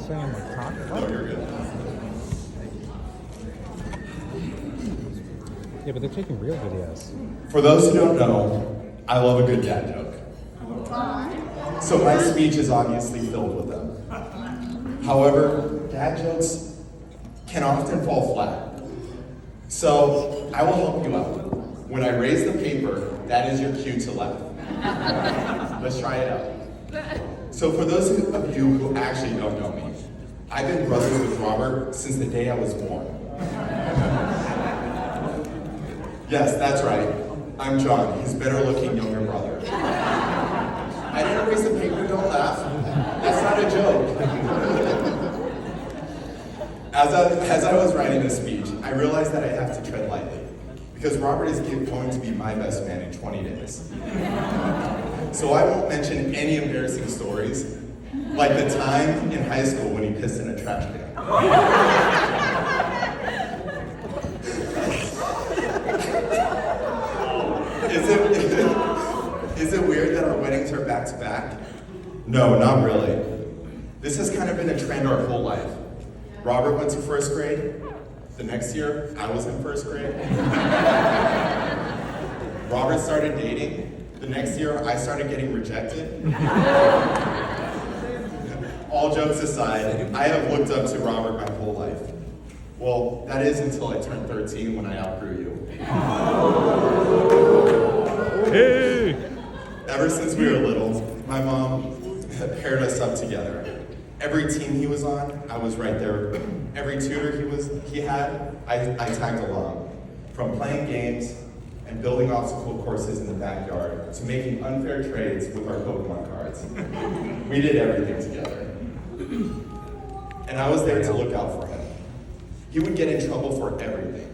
saying like talk. No, you're good. Yeah, but they're taking real videos. For those who don't know, I love a good dad joke. So my speech is obviously filled with them. However, dad jokes can often fall flat. So I will help you out. When I raise the paper, that is your cue to laugh. Let's try it out. So for those of you who actually don't know me, I've been brothers with Robert since the day I was born. Yes, that's right. I'm John, his better-looking younger brother. I didn't raise the paper, don't laugh. That's not a joke. As I was writing this speech, I realized that I have to tread lightly, because Robert is going to be my best man in 20 days. So I won't mention any embarrassing stories, like the time in high school when he pissed in a trash can. Is it weird that our weddings are back to back? No, not really. This has kind of been a trend our whole life. Robert went to first grade. The next year, I was in first grade. Robert started dating. The next year, I started getting rejected. All jokes aside, I have looked up to Robert my whole life. Well, that is until I turned 13 when I outgrew you. Hey! Ever since we were little, my mom paired us up together. Every team he was on, I was right there. Every tutor he had, I tagged along. From playing games and building obstacle courses in the backyard to making unfair trades with our Pokemon cards. We did everything together. And I was there to look out for him. He would get in trouble for everything.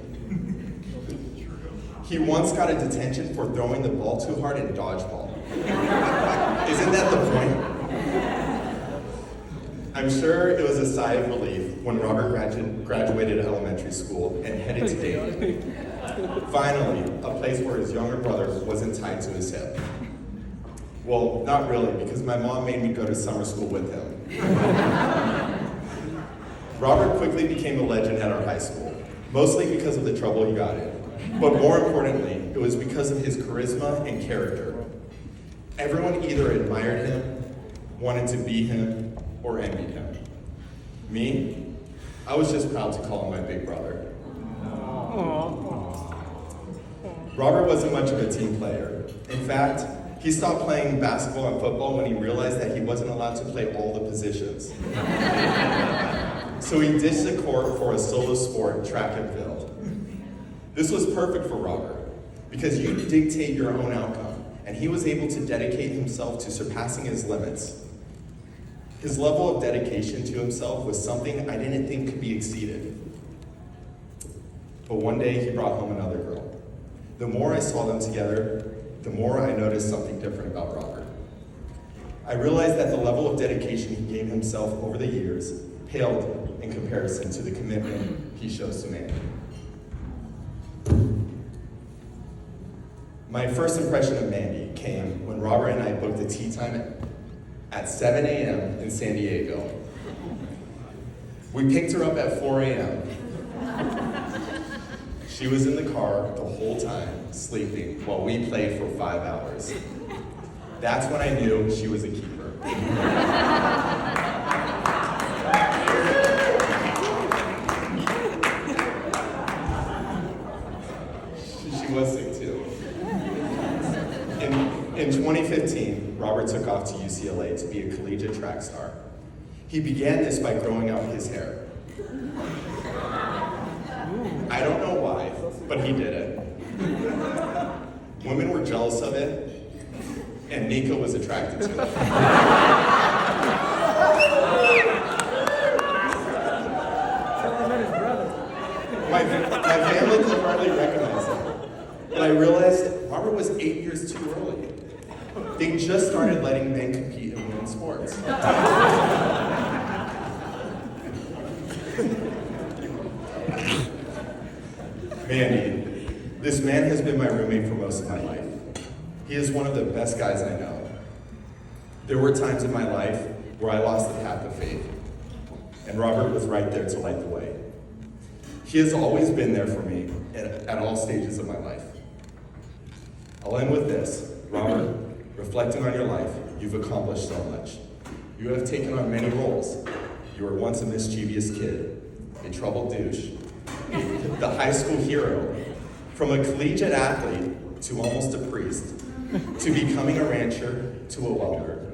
He once got a detention for throwing the ball too hard in dodgeball. Isn't that the point? I'm sure it was a sigh of relief when Robert graduated elementary school and headed to dating. Finally, a place where his younger brother wasn't tied to his hip. Well, not really, because my mom made me go to summer school with him. Robert quickly became a legend at our high school, mostly because of the trouble he got in. But more importantly, it was because of his charisma and character. Everyone either admired him, wanted to be him, or envied him. Me? I was just proud to call him my big brother. Robert wasn't much of a team player. In fact, he stopped playing basketball and football when he realized that he wasn't allowed to play all the positions. So he ditched the court for a solo sport, track and field. This was perfect for Robert, because you dictate your own outcome, and he was able to dedicate himself to surpassing his limits. His level of dedication to himself was something I didn't think could be exceeded. But one day he brought home another girl. The more I saw them together, the more I noticed something different about Robert. I realized that the level of dedication he gave himself over the years paled in comparison to the commitment he shows to Mandy. My first impression of Mandy came when Robert and I booked a tea time at 7 a.m. in San Diego. We picked her up at 4 a.m. She was in the car the whole time, sleeping, while we played for 5 hours. That's when I knew she was a keeper. She was sick too. In 2015, Robert took off to UCLA to be a collegiate track star. He began this by growing out his hair. I don't know why, but he did it. Women were jealous of it, and Nico was attracted to it. My family could hardly recognize him, but I realized Robert was 8 years too early. They just started letting men compete in women's sports. Mandy, this man has been my roommate for most of my life. He is one of the best guys I know. There were times in my life where I lost the path of faith. and Robert was right there to light the way. He has always been there for me at all stages of my life. I'll end with this. Robert, reflecting on your life, you've accomplished so much. You have taken on many roles. You were once a mischievous kid, a troubled douche, the high school hero, from a collegiate athlete to almost a priest, to becoming a rancher to a welder.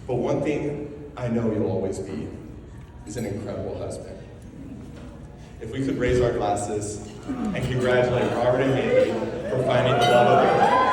But one thing I know you'll always be is an incredible husband. If we could raise our glasses and congratulate Robert and Mandy for finding the love of their life.